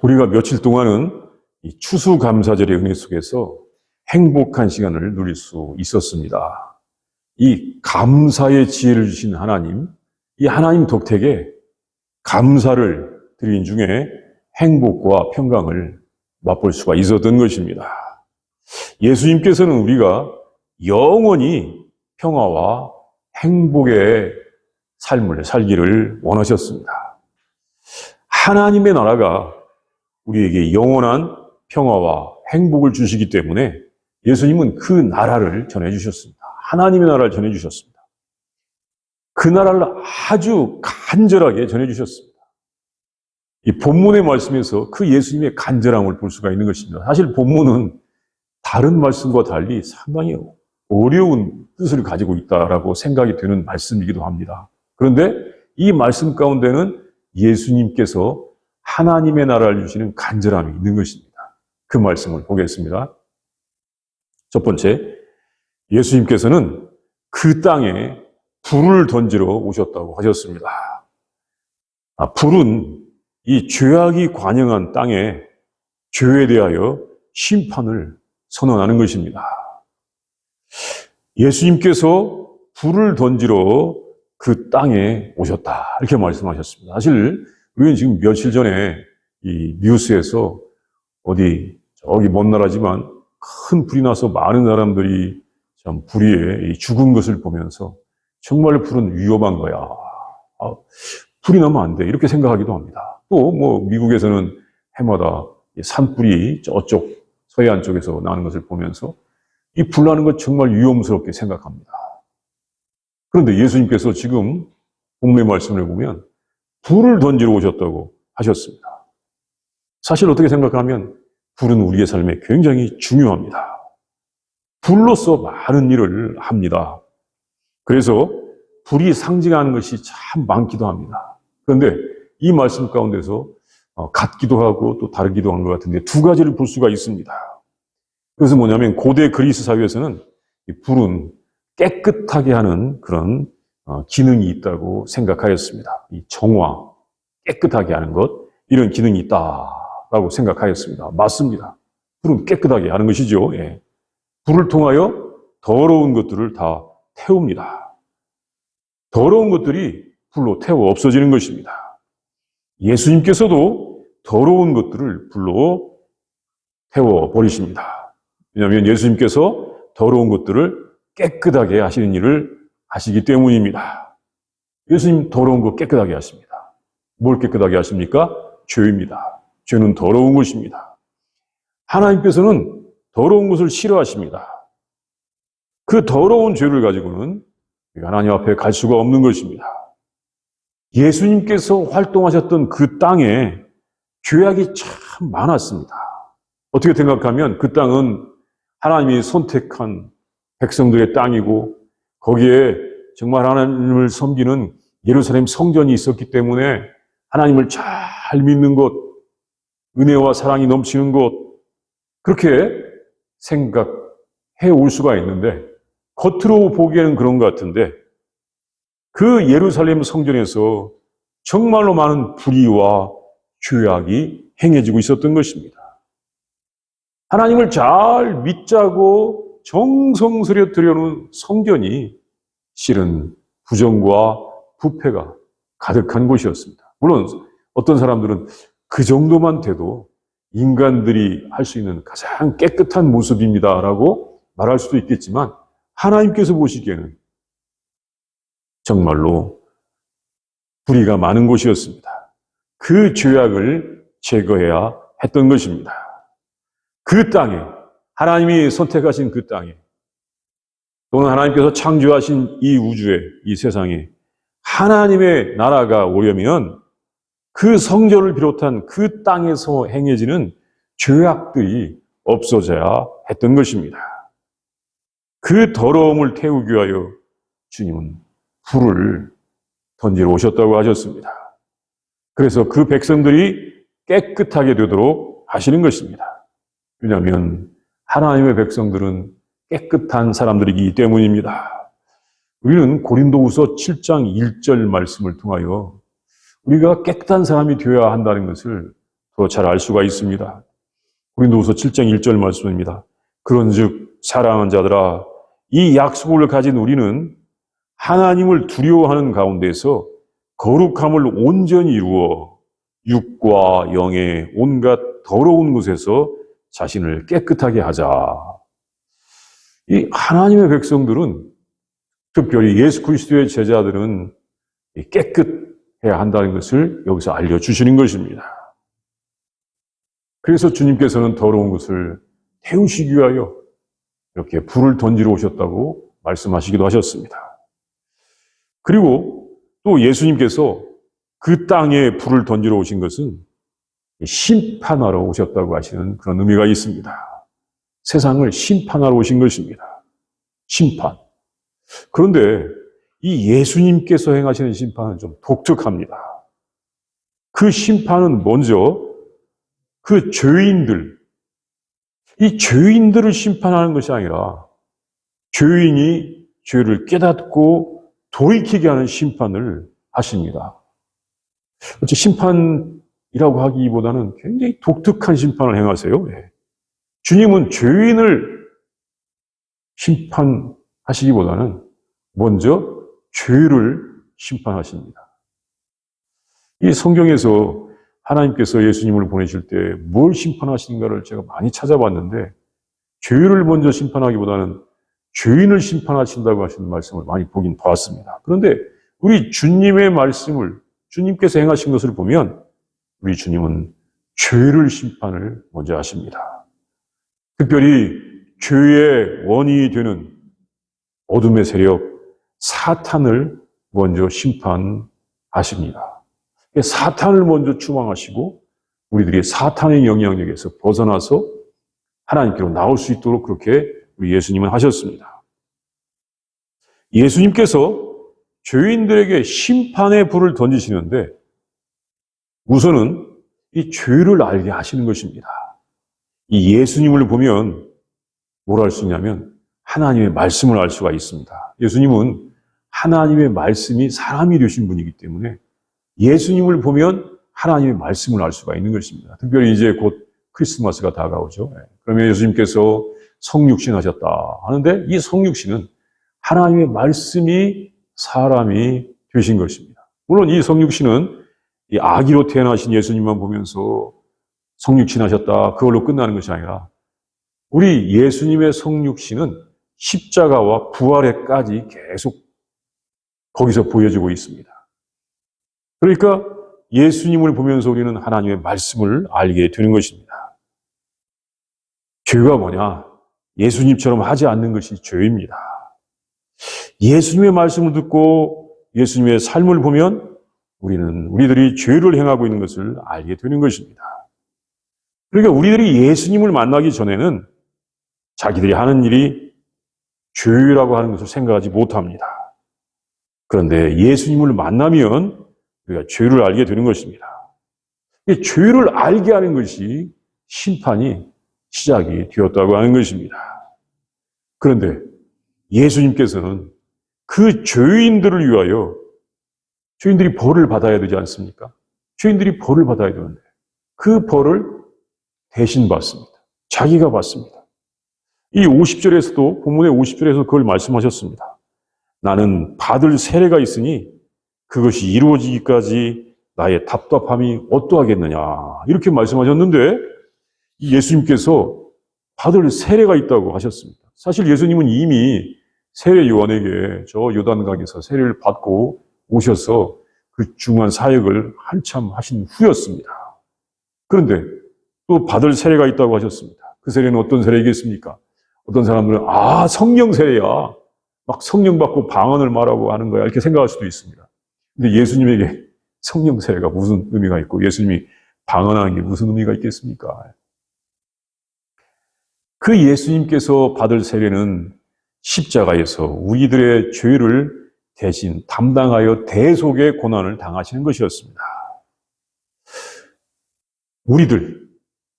우리가 며칠 동안은 이 추수감사절의 은혜 속에서 행복한 시간을 누릴 수 있었습니다. 이 감사의 지혜를 주신 하나님, 이 하나님 덕택에 감사를 드린 중에 행복과 평강을 맛볼 수가 있었던 것입니다. 예수님께서는 우리가 영원히 평화와 행복의 삶을 살기를 원하셨습니다. 하나님의 나라가 우리에게 영원한 평화와 행복을 주시기 때문에 예수님은 그 나라를 전해주셨습니다. 하나님의 나라를 전해주셨습니다. 그 나라를 아주 간절하게 전해주셨습니다. 이 본문의 말씀에서 그 예수님의 간절함을 볼 수가 있는 것입니다. 사실 본문은 다른 말씀과 달리 상당히 어려운 뜻을 가지고 있다라고 생각이 되는 말씀이기도 합니다. 그런데 이 말씀 가운데는 예수님께서 하나님의 나라를 주시는 간절함이 있는 것입니다. 그 말씀을 보겠습니다. 첫 번째, 예수님께서는 그 땅에 불을 던지러 오셨다고 하셨습니다. 불은 이 죄악이 관영한 땅에 죄에 대하여 심판을 선언하는 것입니다. 예수님께서 불을 던지러 그 땅에 오셨다, 이렇게 말씀하셨습니다. 사실 우리는 지금 며칠 전에 이 뉴스에서 저기 먼 나라지만 큰 불이 나서 많은 사람들이 참 불의에 죽은 것을 보면서 정말 불은 위험한 거야. 불이 나면 안 돼, 이렇게 생각하기도 합니다. 또 미국에서는 해마다 산불이 저쪽 서해안 쪽에서 나는 것을 보면서 이 불 나는 것 정말 위험스럽게 생각합니다. 그런데 예수님께서 지금 본문의 말씀을 보면 불을 던지러 오셨다고 하셨습니다. 사실 어떻게 생각하면 불은 우리의 삶에 굉장히 중요합니다. 불로서 많은 일을 합니다. 그래서 불이 상징하는 것이 참 많기도 합니다. 그런데 이 말씀 가운데서 같기도 하고 또 다르기도 한 것 같은데 두 가지를 볼 수가 있습니다. 그래서 뭐냐면 고대 그리스 사회에서는 이 불은 깨끗하게 하는 그런 기능이 있다고 생각하였습니다. 이 정화, 깨끗하게 하는 것, 이런 기능이 있다라고 생각하였습니다. 맞습니다. 불은 깨끗하게 하는 것이죠. 예. 불을 통하여 더러운 것들을 다 태웁니다. 더러운 것들이 불로 태워 없어지는 것입니다. 예수님께서도 더러운 것들을 불로 태워 버리십니다. 왜냐하면 예수님께서 더러운 것들을 깨끗하게 하시는 일을 하시기 때문입니다. 예수님 더러운 거 깨끗하게 하십니다. 뭘 깨끗하게 하십니까? 죄입니다. 죄는 더러운 것입니다. 하나님께서는 더러운 것을 싫어하십니다. 그 더러운 죄를 가지고는 하나님 앞에 갈 수가 없는 것입니다. 예수님께서 활동하셨던 그 땅에 죄악이 참 많았습니다. 어떻게 생각하면 그 땅은 하나님이 선택한 백성들의 땅이고 거기에 정말 하나님을 섬기는 예루살렘 성전이 있었기 때문에 하나님을 잘 믿는 곳, 은혜와 사랑이 넘치는 곳, 그렇게 생각해 올 수가 있는데 겉으로 보기에는 그런 것 같은데 그 예루살렘 성전에서 정말로 많은 불의와 죄악이 행해지고 있었던 것입니다. 하나님을 잘 믿자고 정성스레 들여놓은 성전이 실은 부정과 부패가 가득한 곳이었습니다. 물론 어떤 사람들은 그 정도만 돼도 인간들이 할 수 있는 가장 깨끗한 모습입니다라고 말할 수도 있겠지만 하나님께서 보시기에는 정말로 불의가 많은 곳이었습니다. 그 죄악을 제거해야 했던 것입니다. 그 땅에, 하나님이 선택하신 그 땅에, 또는 하나님께서 창조하신 이 우주에, 이 세상에 하나님의 나라가 오려면 그 성전을 비롯한 그 땅에서 행해지는 죄악들이 없어져야 했던 것입니다. 그 더러움을 태우기 위하여 주님은 불을 던지러 오셨다고 하셨습니다. 그래서 그 백성들이 깨끗하게 되도록 하시는 것입니다. 왜냐하면 하나님의 백성들은 깨끗한 사람들이기 때문입니다. 우리는 고린도후서 7장 1절 말씀을 통하여 우리가 깨끗한 사람이 되어야 한다는 것을 더 잘 알 수가 있습니다. 고린도후서 7장 1절 말씀입니다. 그런즉 사랑하는 자들아, 이 약속을 가진 우리는 하나님을 두려워하는 가운데서 거룩함을 온전히 이루어 육과 영의 온갖 더러운 것에서 자신을 깨끗하게 하자. 이 하나님의 백성들은, 특별히 예수 그리스도의 제자들은 깨끗해야 한다는 것을 여기서 알려주시는 것입니다. 그래서 주님께서는 더러운 것을 태우시기 위하여 이렇게 불을 던지러 오셨다고 말씀하시기도 하셨습니다. 그리고 또 예수님께서 그 땅에 불을 던지러 오신 것은 심판하러 오셨다고 하시는 그런 의미가 있습니다. 세상을 심판하러 오신 것입니다. 심판. 그런데 이 예수님께서 행하시는 심판은 좀 독특합니다. 그 심판은 먼저 그 죄인들, 이 죄인들을 심판하는 것이 아니라 죄인이 죄를 깨닫고 돌이키게 하는 심판을 하십니다. 심판이라고 하기보다는 굉장히 독특한 심판을 행하세요. 주님은 죄인을 심판하시기보다는 먼저 죄를 심판하십니다. 이 성경에서 하나님께서 예수님을 보내실 때 뭘 심판하시는가를 제가 많이 찾아봤는데, 죄를 먼저 심판하기보다는 죄인을 심판하신다고 하시는 말씀을 많이 보긴 봤습니다. 그런데 우리 주님의 말씀을, 주님께서 행하신 것을 보면 우리 주님은 죄를 심판을 먼저 하십니다. 특별히 죄의 원인이 되는 어둠의 세력 사탄을 먼저 심판하십니다. 사탄을 먼저 추방하시고 우리들이 사탄의 영향력에서 벗어나서 하나님께로 나올 수 있도록 그렇게 우리 예수님은 하셨습니다. 예수님께서 죄인들에게 심판의 불을 던지시는데 우선은 이 죄를 알게 하시는 것입니다. 이 예수님을 보면 뭘 알 수 있냐면 하나님의 말씀을 알 수가 있습니다. 예수님은 하나님의 말씀이 사람이 되신 분이기 때문에 예수님을 보면 하나님의 말씀을 알 수가 있는 것입니다. 특별히 이제 곧 크리스마스가 다가오죠. 그러면 예수님께서 성육신 하셨다 하는데 이 성육신은 하나님의 말씀이 사람이 되신 것입니다. 물론 이 성육신은 이 아기로 태어나신 예수님만 보면서 성육신 하셨다 그걸로 끝나는 것이 아니라 우리 예수님의 성육신은 십자가와 부활에까지 계속 거기서 보여지고 있습니다. 그러니까 예수님을 보면서 우리는 하나님의 말씀을 알게 되는 것입니다. 죄가 뭐냐? 예수님처럼 하지 않는 것이 죄입니다. 예수님의 말씀을 듣고 예수님의 삶을 보면 우리들이 죄를 행하고 있는 것을 알게 되는 것입니다. 그러니까 우리들이 예수님을 만나기 전에는 자기들이 하는 일이 죄라고 하는 것을 생각하지 못합니다. 그런데 예수님을 만나면 우리가 죄를 알게 되는 것입니다. 죄를 알게 하는 것이 심판이 시작이 되었다고 하는 것입니다. 그런데 예수님께서는 그 죄인들을 위하여 죄인들이 벌을 받아야 되지 않습니까? 죄인들이 벌을 받아야 되는데 그 벌을 대신 받습니다. 자기가 받습니다. 이 50절에서도 본문의 50절에서 그걸 말씀하셨습니다. 나는 받을 세례가 있으니 그것이 이루어지기까지 나의 답답함이 어떠하겠느냐 이렇게 말씀하셨는데 이 예수님께서 받을 세례가 있다고 하셨습니다. 사실 예수님은 이미 세례 요한에게 저 요단강에서 세례를 받고 오셔서 그 중요한 사역을 한참 하신 후였습니다. 그런데 또 받을 세례가 있다고 하셨습니다. 그 세례는 어떤 세례이겠습니까? 어떤 사람들은 성령 세례야. 막 성령 받고 방언을 말하고 하는 거야 이렇게 생각할 수도 있습니다. 근데 예수님에게 성령 세례가 무슨 의미가 있고 예수님이 방언하는 게 무슨 의미가 있겠습니까? 그 예수님께서 받을 세례는 십자가에서 우리들의 죄를 대신 담당하여 대속의 고난을 당하시는 것이었습니다.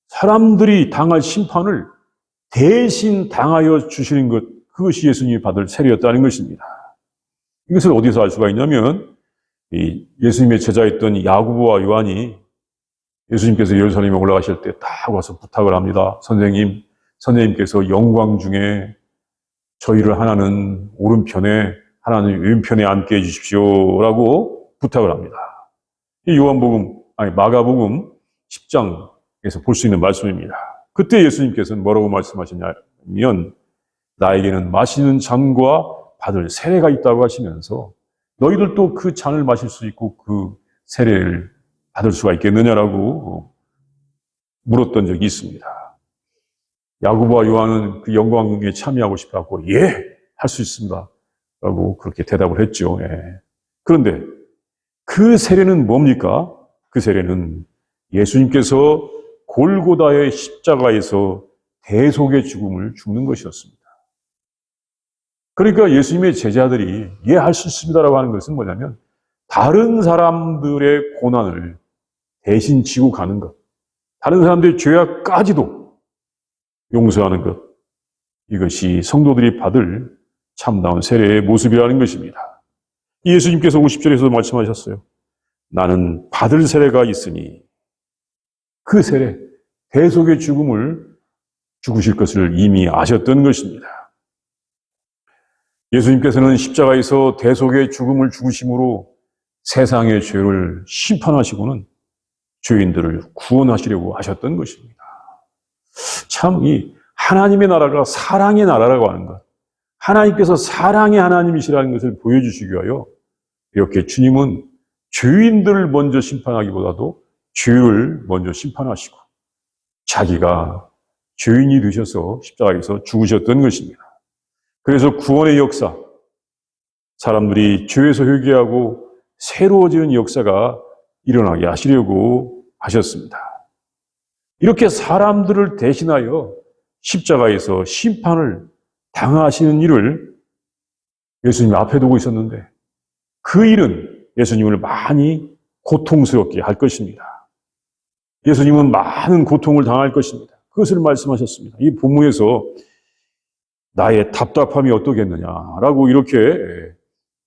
사람들이 당할 심판을 대신 당하여 주시는 것, 그것이 예수님이 받을 세례였다는 것입니다. 이것을 어디서 알 수가 있냐면 예수님의 제자였던 야고보와 요한이 예수님께서 예루살렘에 올라가실 때 딱 와서 부탁을 합니다. 선생님께서 영광 중에 저희를 하나는 오른편에, 하나는 왼편에 앉게 해주십시오라고 부탁을 합니다. 이 마가복음 10장에서 볼 수 있는 말씀입니다. 그때 예수님께서는 뭐라고 말씀하셨냐면, 나에게는 마시는 잔과 받을 세례가 있다고 하시면서, 너희들도 그 잔을 마실 수 있고 그 세례를 받을 수가 있겠느냐라고 물었던 적이 있습니다. 야고보와 요한은 그 영광에 참여하고 싶다고, 예, 할 수 있습니다 라고 그렇게 대답을 했죠. 예. 그런데 그 세례는 뭡니까? 그 세례는 예수님께서 골고다의 십자가에서 대속의 죽음을 죽는 것이었습니다. 그러니까 예수님의 제자들이 예, 할 수 있습니다라고 하는 것은 뭐냐면, 다른 사람들의 고난을 대신 지고 가는 것, 다른 사람들의 죄악까지도 용서하는 것, 이것이 성도들이 받을 참다운 세례의 모습이라는 것입니다. 예수님께서 50절에서도 말씀하셨어요. 나는 받을 세례가 있으니, 그 세례, 대속의 죽음을 죽으실 것을 이미 아셨던 것입니다. 예수님께서는 십자가에서 대속의 죽음을 죽으심으로 세상의 죄를 심판하시고는 죄인들을 구원하시려고 하셨던 것입니다. 참, 이 하나님의 나라가 사랑의 나라라고 하는 것, 하나님께서 사랑의 하나님이시라는 것을 보여주시기 위하여 이렇게 주님은 죄인들을 먼저 심판하기보다도 죄를 먼저 심판하시고 자기가 죄인이 되셔서 십자가에서 죽으셨던 것입니다. 그래서 구원의 역사, 사람들이 죄에서 회개하고 새로워지는 역사가 일어나게 하시려고 하셨습니다. 이렇게 사람들을 대신하여 십자가에서 심판을 당하시는 일을 예수님 앞에 두고 있었는데, 그 일은 예수님을 많이 고통스럽게 할 것입니다. 예수님은 많은 고통을 당할 것입니다. 그것을 말씀하셨습니다. 이 본문에서 나의 답답함이 어떠겠느냐라고 이렇게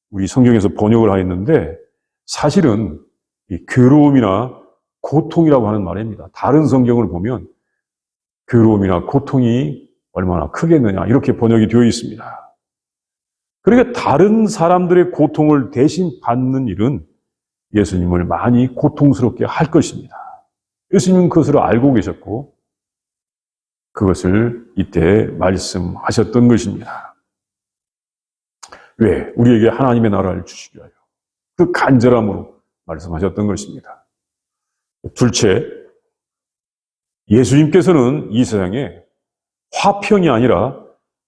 우리 성경에서 번역을 하였는데, 사실은 이 괴로움이나 고통이라고 하는 말입니다. 다른 성경을 보면 괴로움이나 고통이 얼마나 크겠느냐 이렇게 번역이 되어 있습니다. 그러니까 다른 사람들의 고통을 대신 받는 일은 예수님을 많이 고통스럽게 할 것입니다. 예수님은 그것을 알고 계셨고 그것을 이때 말씀하셨던 것입니다. 왜? 우리에게 하나님의 나라를 주시기 위하여 그 간절함으로 말씀하셨던 것입니다. 둘째, 예수님께서는 이 세상에 화평이 아니라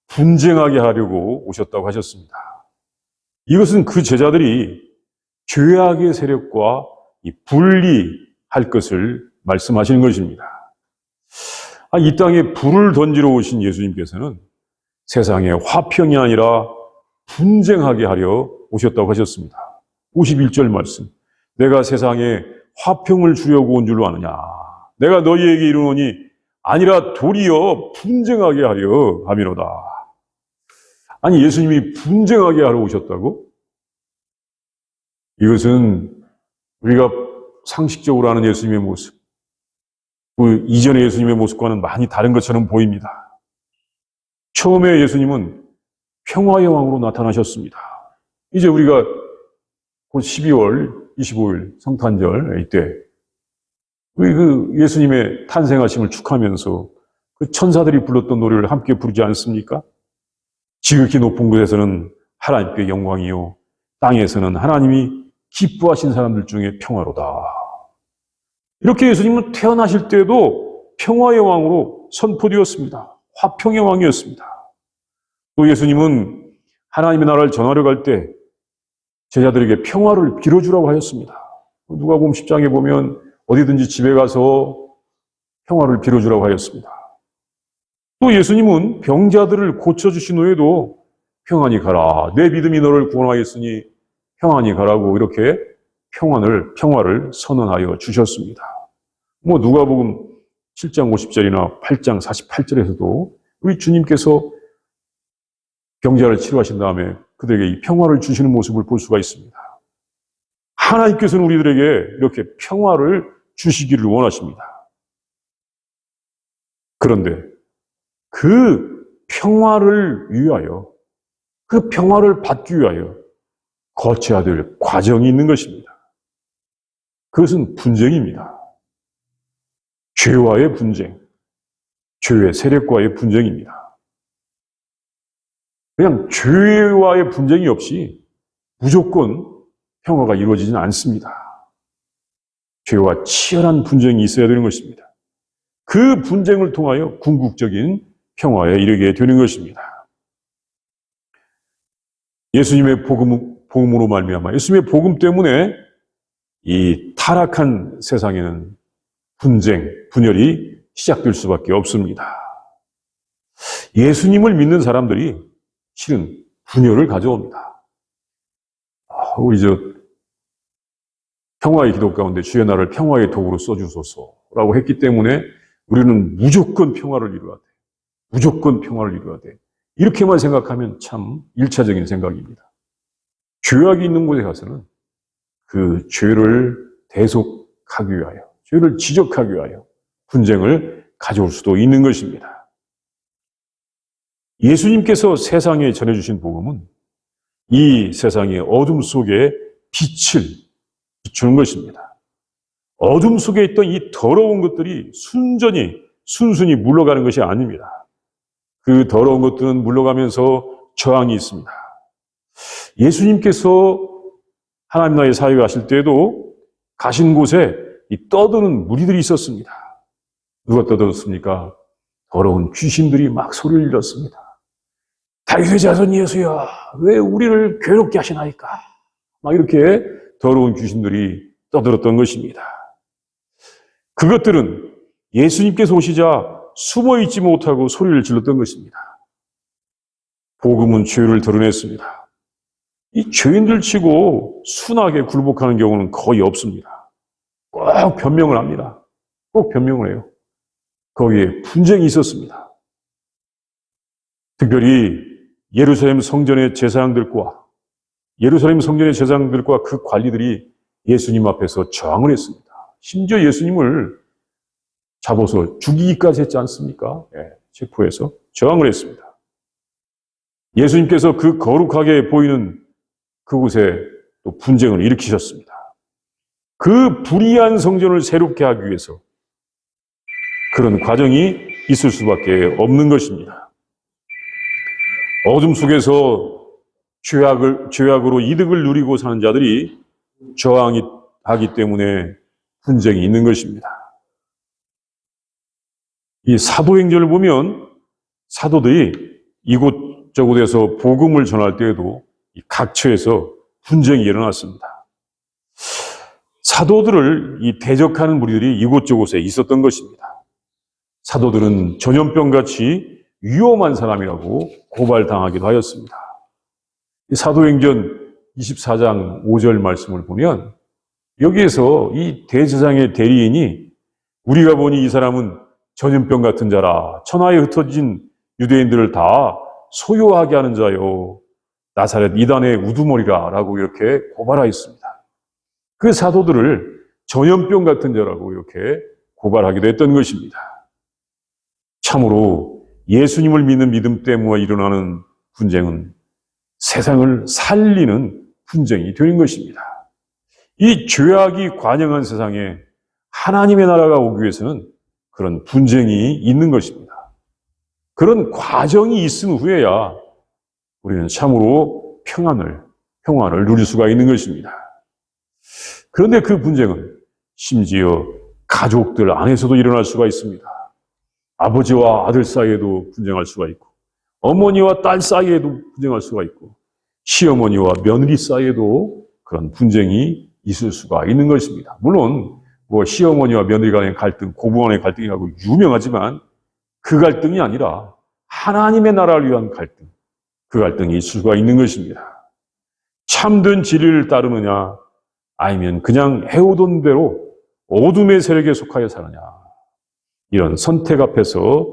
분쟁하게 하려고 오셨다고 하셨습니다. 이것은 그 제자들이 죄악의 세력과 분리할 것을 말씀하시는 것입니다. 이 땅에 불을 던지러 오신 예수님께서는 세상에 화평이 아니라 분쟁하게 하려 오셨다고 하셨습니다. 51절 말씀. 내가 세상에 화평을 주려고 온 줄로 아느냐. 내가 너희에게 이르노니 아니라 도리어 분쟁하게 하려 함이로다. 아니, 예수님이 분쟁하게 하러 오셨다고? 이것은 우리가 상식적으로 아는 예수님의 모습, 그 이전의 예수님의 모습과는 많이 다른 것처럼 보입니다. 처음에 예수님은 평화의 왕으로 나타나셨습니다. 이제 우리가 곧 12월 25일 성탄절 이때 그 예수님의 탄생하심을 축하하면서 그 천사들이 불렀던 노래를 함께 부르지 않습니까? 지극히 높은 곳에서는 하나님께 영광이요 땅에서는 하나님이 기뻐하신 사람들 중에 평화로다. 이렇게 예수님은 태어나실 때도 평화의 왕으로 선포되었습니다. 화평의 왕이었습니다. 또 예수님은 하나님의 나라를 전하려 갈 때 제자들에게 평화를 빌어주라고 하였습니다. 누가복음 10장에 보면 어디든지 집에 가서 평화를 빌어주라고 하였습니다. 또 예수님은 병자들을 고쳐주신 후에도 평안히 가라. 내 믿음이 너를 구원하였으니 평안히 가라고 이렇게 평화를 선언하여 주셨습니다. 누가복음 7장 50절이나 8장 48절에서도 우리 주님께서 병자를 치료하신 다음에 그들에게 이 평화를 주시는 모습을 볼 수가 있습니다. 하나님께서는 우리들에게 이렇게 평화를 주시기를 원하십니다. 그런데 그 평화를 위하여, 그 평화를 받기 위하여 거쳐야 될 과정이 있는 것입니다. 그것은 분쟁입니다. 죄와의 분쟁, 죄의 세력과의 분쟁입니다. 그냥 죄와의 분쟁이 없이 무조건 평화가 이루어지지는 않습니다. 죄와 치열한 분쟁이 있어야 되는 것입니다. 그 분쟁을 통하여 궁극적인 평화에 이르게 되는 것입니다. 예수님의 복음으로 말미암아 예수님의 복음 때문에 이 타락한 세상에는 분쟁, 분열이 시작될 수밖에 없습니다. 예수님을 믿는 사람들이 실은 분열을 가져옵니다. 우리 평화의 기도 가운데 주의 나라를 평화의 도구로 써주소서라고 했기 때문에 우리는 무조건 평화를 이루어야 돼. 무조건 평화를 이루어야 돼. 이렇게만 생각하면 참 1차적인 생각입니다. 죄악이 있는 곳에 가서는 그 죄를 대속하기 위하여, 죄를 지적하기 위하여 분쟁을 가져올 수도 있는 것입니다. 예수님께서 세상에 전해주신 복음은 이 세상의 어둠 속에 빛을 비추는 것입니다. 어둠 속에 있던 이 더러운 것들이 순순히 물러가는 것이 아닙니다. 그 더러운 것들은 물러가면서 저항이 있습니다. 예수님께서 하나님 나라의 사역을 하실 때에도 가신 곳에 이 떠드는 무리들이 있었습니다. 누가 떠들었습니까? 더러운 귀신들이 막 소리를 질렀습니다. 다윗의 자손 예수여, 왜 우리를 괴롭게 하시나이까? 막 이렇게 더러운 귀신들이 떠들었던 것입니다. 그것들은 예수님께서 오시자 숨어있지 못하고 소리를 질렀던 것입니다. 복음은 죄를 드러냈습니다. 이 죄인들 치고 순하게 굴복하는 경우는 거의 없습니다. 꼭 변명을 합니다. 꼭 변명을 해요. 거기에 분쟁이 있었습니다. 특별히 예루살렘 성전의 제사장들과 그 관리들이 예수님 앞에서 저항을 했습니다. 심지어 예수님을 잡아서 죽이기까지 했지 않습니까? 체포해서 저항을 했습니다. 예수님께서 그 거룩하게 보이는 그곳에 또 분쟁을 일으키셨습니다. 그 불의한 성전을 새롭게 하기 위해서 그런 과정이 있을 수밖에 없는 것입니다. 어둠 속에서 죄악으로 이득을 누리고 사는 자들이 저항하기 때문에 분쟁이 있는 것입니다. 이 사도행전을 보면 사도들이 이곳저곳에서 복음을 전할 때에도 이 각처에서 분쟁이 일어났습니다. 사도들을 대적하는 무리들이 이곳저곳에 있었던 것입니다. 사도들은 전염병같이 위험한 사람이라고 고발당하기도 하였습니다. 사도행전 24장 5절 말씀을 보면 여기에서 이 대제사장의 대리인이 우리가 보니 이 사람은 전염병 같은 자라 천하에 흩어진 유대인들을 다 소요하게 하는 자요 나사렛 이단의 우두머리라 라고 이렇게 고발하였습니다. 그 사도들을 전염병 같은 자라고 이렇게 고발하기도 했던 것입니다. 참으로 예수님을 믿는 믿음 때문에 일어나는 분쟁은 세상을 살리는 분쟁이 되는 것입니다. 이 죄악이 관영한 세상에 하나님의 나라가 오기 위해서는 그런 분쟁이 있는 것입니다. 그런 과정이 있은 후에야 우리는 참으로 평안을 누릴 수가 있는 것입니다. 그런데 그 분쟁은 심지어 가족들 안에서도 일어날 수가 있습니다. 아버지와 아들 사이에도 분쟁할 수가 있고, 어머니와 딸 사이에도 분쟁할 수가 있고, 시어머니와 며느리 사이에도 그런 분쟁이 있을 수가 있는 것입니다. 물론 시어머니와 며느리 간의 갈등, 고부 간의 갈등이라고 유명하지만 그 갈등이 아니라 하나님의 나라를 위한 갈등, 그 갈등이 있을 수가 있는 것입니다. 참된 진리를 따르느냐 아니면 그냥 해오던 대로 어둠의 세력에 속하여 사느냐, 이런 선택 앞에서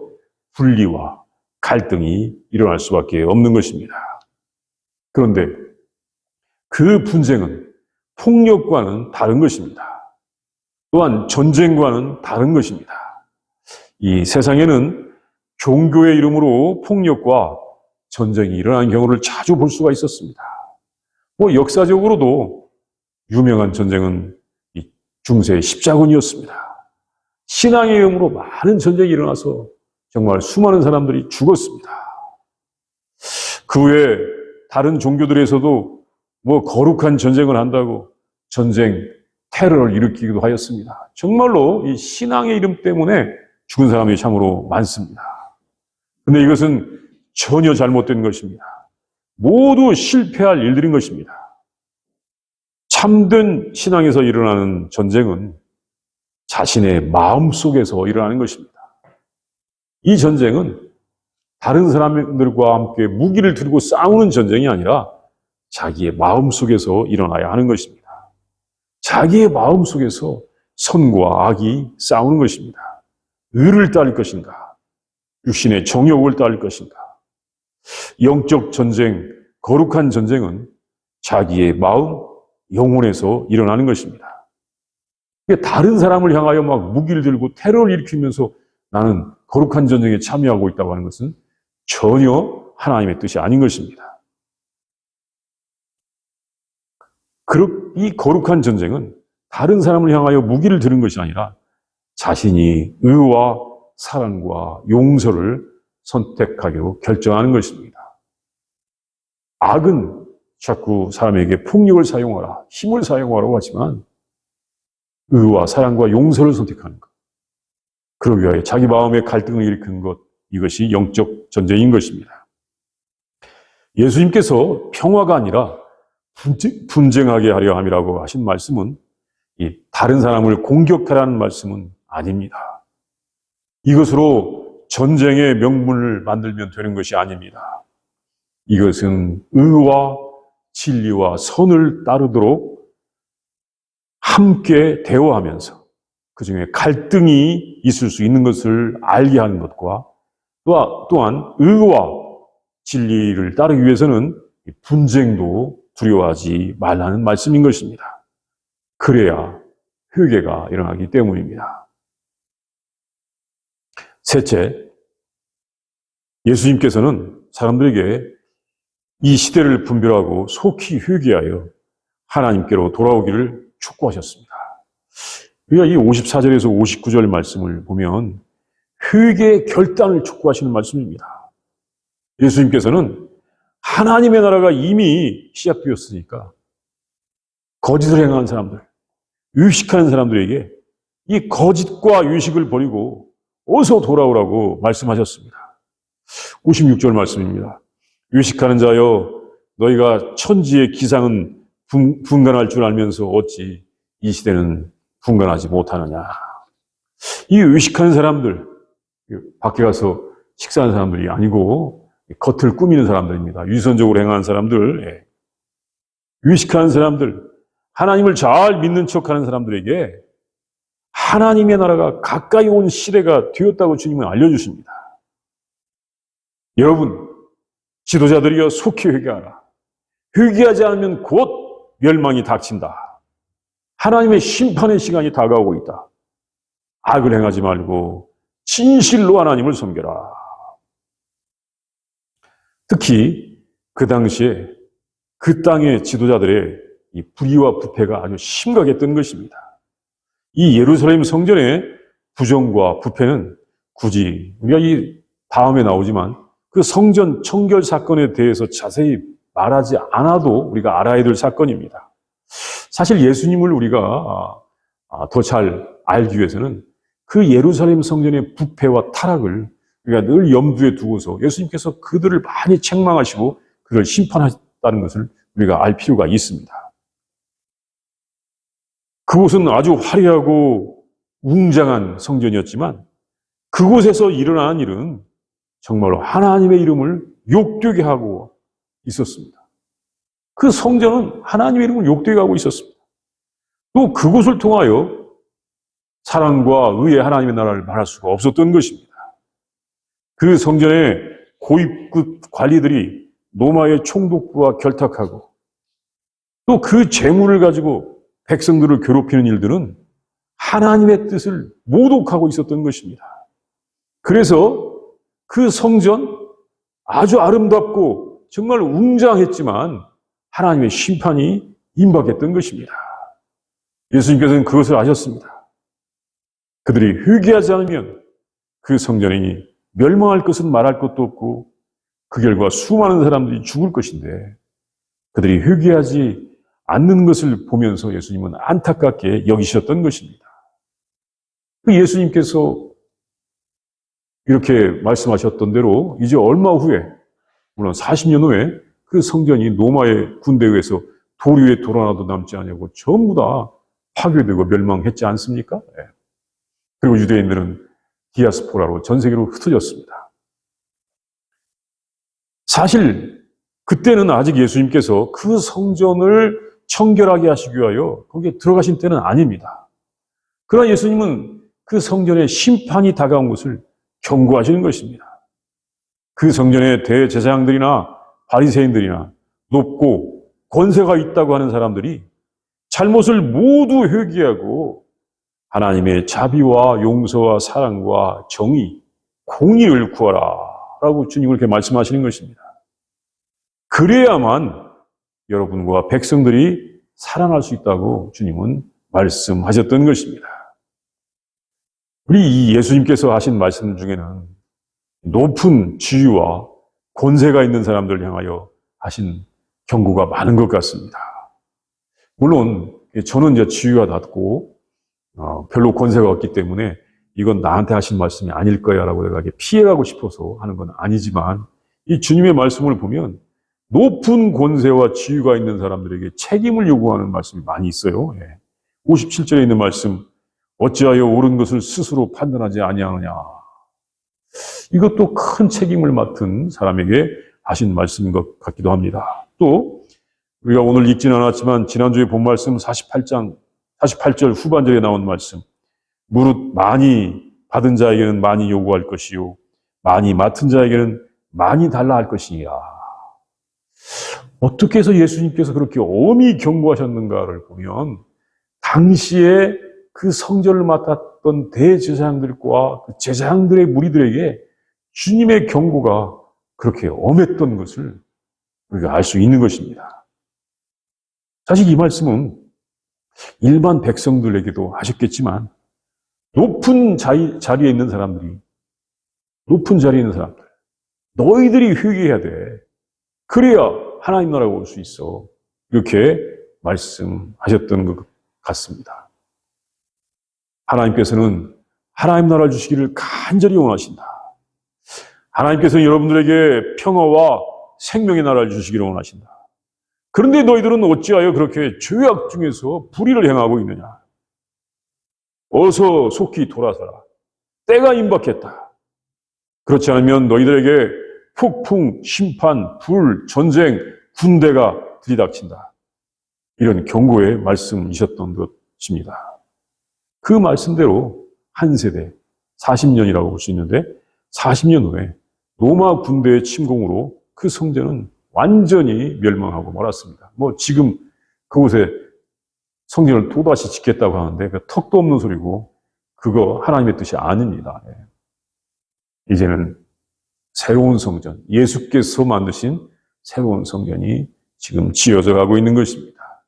분리와 갈등이 일어날 수밖에 없는 것입니다. 그런데 그 분쟁은 폭력과는 다른 것입니다. 또한 전쟁과는 다른 것입니다. 이 세상에는 종교의 이름으로 폭력과 전쟁이 일어나는 경우를 자주 볼 수가 있었습니다. 역사적으로도 유명한 전쟁은 이 중세 십자군이었습니다. 신앙의 이름으로 많은 전쟁이 일어나서 정말 수많은 사람들이 죽었습니다. 그 외에 다른 종교들에서도 거룩한 전쟁을 한다고 전쟁, 테러를 일으키기도 하였습니다. 정말로 이 신앙의 이름 때문에 죽은 사람이 참으로 많습니다. 그런데 이것은 전혀 잘못된 것입니다. 모두 실패할 일들인 것입니다. 참된 신앙에서 일어나는 전쟁은 자신의 마음 속에서 일어나는 것입니다. 이 전쟁은 다른 사람들과 함께 무기를 들고 싸우는 전쟁이 아니라 자기의 마음 속에서 일어나야 하는 것입니다. 자기의 마음 속에서 선과 악이 싸우는 것입니다. 의를 따를 것인가? 육신의 정욕을 따를 것인가? 영적 전쟁, 거룩한 전쟁은 자기의 마음, 영혼에서 일어나는 것입니다. 다른 사람을 향하여 막 무기를 들고 테러를 일으키면서 나는 거룩한 전쟁에 참여하고 있다고 하는 것은 전혀 하나님의 뜻이 아닌 것입니다. 이 거룩한 전쟁은 다른 사람을 향하여 무기를 드는 것이 아니라 자신이 의와 사랑과 용서를 선택하기로 결정하는 것입니다. 악은 자꾸 사람에게 폭력을 사용하라, 힘을 사용하라고 하지만 의와 사랑과 용서를 선택하는 것. 그러기 위하여 자기 마음에 갈등을 일으키는 것, 이것이 영적 전쟁인 것입니다. 예수님께서 평화가 아니라 분쟁하게 하려 함이라고 하신 말씀은 이 다른 사람을 공격하라는 말씀은 아닙니다. 이것으로 전쟁의 명분을 만들면 되는 것이 아닙니다. 이것은 의와 진리와 선을 따르도록 함께 대화하면서 그중에 갈등이 있을 수 있는 것을 알게 하는 것과 또한 의와 진리를 따르기 위해서는 분쟁도 두려워하지 말라는 말씀인 것입니다. 그래야 회개가 일어나기 때문입니다. 셋째, 예수님께서는 사람들에게 이 시대를 분별하고 속히 회개하여 하나님께로 돌아오기를 촉구하셨습니다. 우리가 이 54절에서 59절 말씀을 보면 회개의 결단을 촉구하시는 말씀입니다. 예수님께서는 하나님의 나라가 이미 시작되었으니까 거짓을 행하는 사람들, 유식하는 사람들에게 이 거짓과 유식을 버리고 어서 돌아오라고 말씀하셨습니다. 56절 말씀입니다. 유식하는 자여, 너희가 천지의 기상은 분간할 줄 알면서 어찌 이 시대는 분간하지 못하느냐. 이 유식하는 사람들, 밖에 가서 식사하는 사람들이 아니고 겉을 꾸미는 사람들입니다. 위선적으로 행하는 사람들, 유식하는 사람들, 하나님을 잘 믿는 척하는 사람들에게 하나님의 나라가 가까이 온 시대가 되었다고 주님은 알려주십니다. 여러분, 지도자들이여 속히 회개하라. 회개하지 않으면 곧 멸망이 닥친다. 하나님의 심판의 시간이 다가오고 있다. 악을 행하지 말고 진실로 하나님을 섬겨라. 특히 그 당시에 그 땅의 지도자들의 이 불의와 부패가 아주 심각했던 것입니다. 이 예루살렘 성전의 부정과 부패는 굳이 우리가 이 다음에 나오지만 그 성전 청결 사건에 대해서 자세히 말하지 않아도 우리가 알아야 될 사건입니다. 사실 예수님을 우리가 더 잘 알기 위해서는 그 예루살렘 성전의 부패와 타락을 우리가 늘 염두에 두고서 예수님께서 그들을 많이 책망하시고 그를 심판하셨다는 것을 우리가 알 필요가 있습니다. 그곳은 아주 화려하고 웅장한 성전이었지만 그곳에서 일어난 일은 정말로 하나님의 이름을 욕되게 하고 있었습니다. 그 성전은 하나님의 이름을 욕되게 하고 있었습니다. 또 그곳을 통하여 사랑과 의의 하나님의 나라를 말할 수가 없었던 것입니다. 그 성전의 고위급 관리들이 로마의 총독부와 결탁하고 또 그 재물을 가지고 백성들을 괴롭히는 일들은 하나님의 뜻을 모독하고 있었던 것입니다. 그래서 그 성전 아주 아름답고 정말 웅장했지만 하나님의 심판이 임박했던 것입니다. 예수님께서는 그것을 아셨습니다. 그들이 회개하지 않으면 그 성전이 멸망할 것은 말할 것도 없고 그 결과 수많은 사람들이 죽을 것인데 그들이 회개하지 않는 것을 보면서 예수님은 안타깝게 여기셨던 것입니다. 그 예수님께서 이렇게 말씀하셨던 대로 이제 얼마 후에, 물론 40년 후에 그 성전이 로마의 군대에 의해서 돌 위에 돌 하나도 남지 않냐고 전부 다 파괴되고 멸망했지 않습니까? 네. 그리고 유대인들은 디아스포라로 전 세계로 흩어졌습니다. 사실 그때는 아직 예수님께서 그 성전을 청결하게 하시기 위하여 거기에 들어가신 때는 아닙니다. 그러나 예수님은 그 성전의 심판이 다가온 것을 경고하시는 것입니다. 그 성전의 대제사장들이나 바리새인들이나 높고 권세가 있다고 하는 사람들이 잘못을 모두 회개하고 하나님의 자비와 용서와 사랑과 정의, 공의를 구하라 라고 주님은 그렇게 말씀하시는 것입니다. 그래야만 여러분과 백성들이 살아날 수 있다고 주님은 말씀하셨던 것입니다. 우리 이 예수님께서 하신 말씀 중에는 높은 지위와 권세가 있는 사람들을 향하여 하신 경고가 많은 것 같습니다. 물론 저는 이제 지위가 낮고 별로 권세가 없기 때문에 이건 나한테 하신 말씀이 아닐 거야 라고 내가 피해가고 싶어서 하는 건 아니지만 이 주님의 말씀을 보면 높은 권세와 지위가 있는 사람들에게 책임을 요구하는 말씀이 많이 있어요. 57절에 있는 말씀, 어찌하여 옳은 것을 스스로 판단하지 아니하느냐. 이것도 큰 책임을 맡은 사람에게 하신 말씀인 것 같기도 합니다. 또 우리가 오늘 읽지는 않았지만 지난주에 본 말씀 48절 후반절에 나온 말씀, 무릇 많이 받은 자에게는 많이 요구할 것이요 많이 맡은 자에게는 많이 달라 할 것이니라. 어떻게 해서 예수님께서 그렇게 엄히 경고하셨는가를 보면 당시에 그 성전을 맡았던 대제사장들과 그 제사장들의 무리들에게 주님의 경고가 그렇게 엄했던 것을 우리가 알 수 있는 것입니다. 사실 이 말씀은 일반 백성들에게도 하셨겠지만 높은 자리에 있는 사람들, 너희들이 회개해야 돼. 그래야 하나님 나라에 올 수 있어. 이렇게 말씀하셨던 것 같습니다. 하나님께서는 하나님 나라를 주시기를 간절히 원하신다. 하나님께서는 여러분들에게 평화와 생명의 나라를 주시기를 원하신다. 그런데 너희들은 어찌하여 그렇게 죄악 중에서 불의를 행하고 있느냐? 어서 속히 돌아서라. 때가 임박했다. 그렇지 않으면 너희들에게 폭풍, 심판, 불, 전쟁, 군대가 들이닥친다. 이런 경고의 말씀이셨던 것입니다. 그 말씀대로 한 세대, 40년이라고 볼 수 있는데 40년 후에 로마 군대의 침공으로 그 성전은 완전히 멸망하고 말았습니다. 지금 그곳에 성전을 또다시 짓겠다고 하는데 그 턱도 없는 소리고 그거 하나님의 뜻이 아닙니다. 이제는 새로운 성전, 예수께서 만드신 새로운 성전이 지금 지어져 가고 있는 것입니다.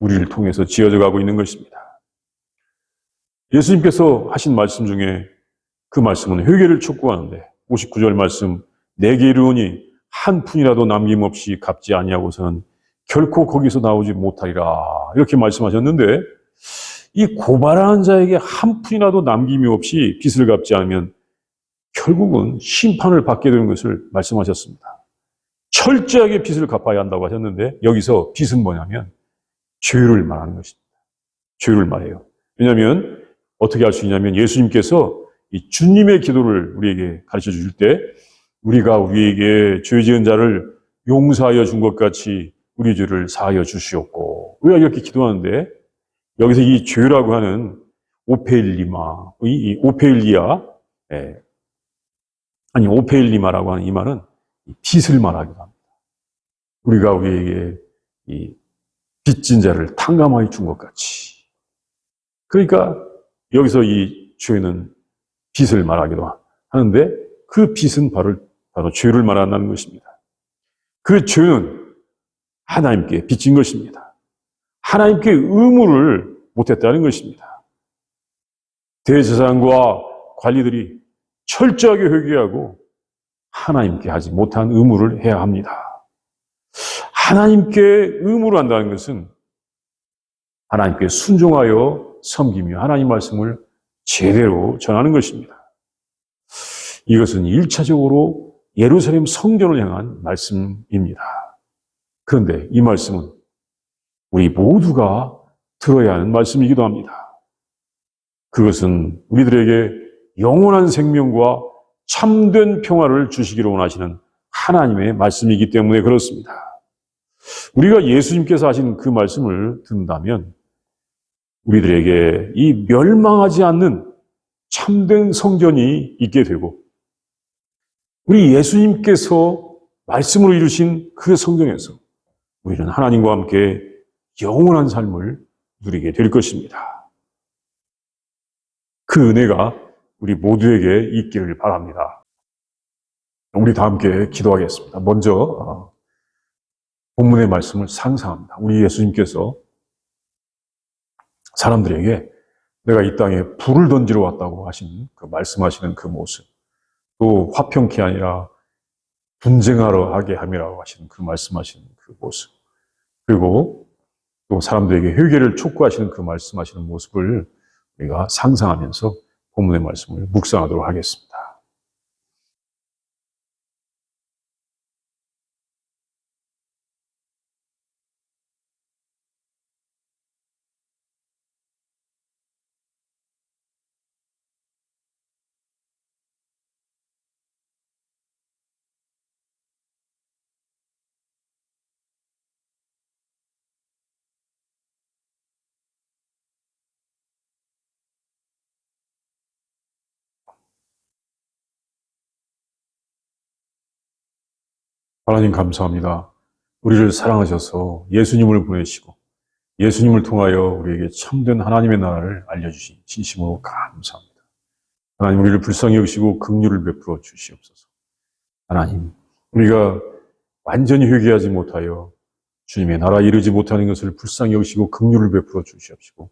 우리를 통해서 지어져 가고 있는 것입니다. 예수님께서 하신 말씀 중에 그 말씀은 회개를 촉구하는데 59절 말씀, 내게 이르노니 한 푼이라도 남김없이 갚지 아니하고서는 결코 거기서 나오지 못하리라. 이렇게 말씀하셨는데 이 고발하는 자에게 한 푼이라도 남김이 없이 빚을 갚지 않으면 결국은 심판을 받게 되는 것을 말씀하셨습니다. 철저하게 빚을 갚아야 한다고 하셨는데 여기서 빚은 뭐냐면 죄를 말하는 것입니다. 죄를 말해요. 왜냐하면 어떻게 할 수 있냐면 예수님께서 이 주님의 기도를 우리에게 가르쳐 주실 때 우리가 우리에게 죄 지은 자를 용서하여 준 것 같이 우리 죄를 사하여 주시옵고 우리가 이렇게 기도하는데 여기서 이 죄라고 하는 오페일리마라고 하는 이 말은 빚을 말하기도 합니다. 우리가 우리에게 이 빚진 자를 탕감하여 준 것 같이. 그러니까 여기서 이 죄는 빚을 말하기도 하는데 그 빚은 바로 죄를 말한다는 것입니다. 그 죄는 하나님께 빚진 것입니다. 하나님께 의무를 못했다는 것입니다. 대제사장과 관리들이 철저하게 회개하고 하나님께 하지 못한 의무를 해야 합니다. 하나님께 의무를 한다는 것은 하나님께 순종하여 섬기며 하나님 말씀을 제대로 전하는 것입니다. 이것은 1차적으로 예루살렘 성전을 향한 말씀입니다. 그런데 이 말씀은 우리 모두가 들어야 하는 말씀이기도 합니다. 그것은 우리들에게 영원한 생명과 참된 평화를 주시기를 원하시는 하나님의 말씀이기 때문에 그렇습니다. 우리가 예수님께서 하신 그 말씀을 듣는다면 우리들에게 이 멸망하지 않는 참된 성전이 있게 되고 우리 예수님께서 말씀으로 이루신 그 성전에서 우리는 하나님과 함께 영원한 삶을 누리게 될 것입니다. 그 은혜가 우리 모두에게 있기를 바랍니다. 우리 다 함께 기도하겠습니다. 먼저 본문의 말씀을 상상합니다. 우리 예수님께서 사람들에게 내가 이 땅에 불을 던지러 왔다고 하신 그 말씀하시는 그 모습, 또 화평케 아니라 분쟁하러 하게 함이라고 하시는 그 말씀하시는 그 모습, 그리고 또 사람들에게 회개를 촉구하시는 그 말씀하시는 모습을 우리가 상상하면서 본문의 말씀을 묵상하도록 하겠습니다. 하나님 감사합니다. 우리를 사랑하셔서 예수님을 보내시고 예수님을 통하여 우리에게 참된 하나님의 나라를 알려주신 진심으로 감사합니다. 하나님 우리를 불쌍히 여기시고 긍휼을 베풀어 주시옵소서. 하나님 우리가 완전히 회개하지 못하여 주님의 나라에 이르지 못하는 것을 불쌍히 여기시고 긍휼을 베풀어 주시옵시고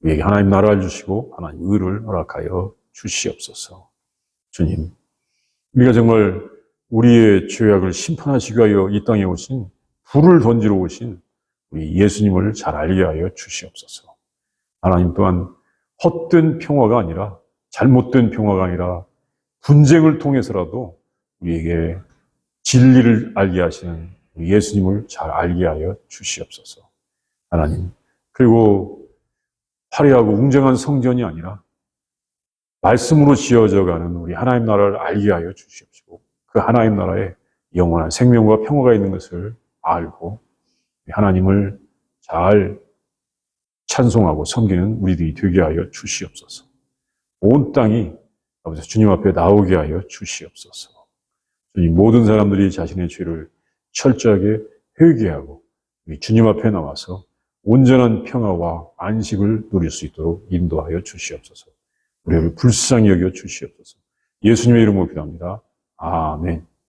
우리에게 하나님 나라를 주시고 하나님 의를 허락하여 주시옵소서. 주님 우리가 정말 우리의 죄악을 심판하시기 위하여 이 땅에 오신 불을 던지러 오신 우리 예수님을 잘 알게 하여 주시옵소서. 하나님 또한 헛된 평화가 아니라 잘못된 평화가 아니라 분쟁을 통해서라도 우리에게 진리를 알게 하시는 우리 예수님을 잘 알게 하여 주시옵소서. 하나님 그리고 화려하고 웅장한 성전이 아니라 말씀으로 지어져 가는 우리 하나님 나라를 알게 하여 주시옵시고 그 하나님 나라에 영원한 생명과 평화가 있는 것을 알고 하나님을 잘 찬송하고 섬기는 우리들이 되게 하여 주시옵소서. 온 땅이 아버지 주님 앞에 나오게 하여 주시옵소서. 주님 모든 사람들이 자신의 죄를 철저하게 회개하고 주님 앞에 나와서 온전한 평화와 안식을 누릴 수 있도록 인도하여 주시옵소서. 우리를 불쌍히 여겨 주시옵소서. 예수님의 이름으로 기도합니다. 아멘.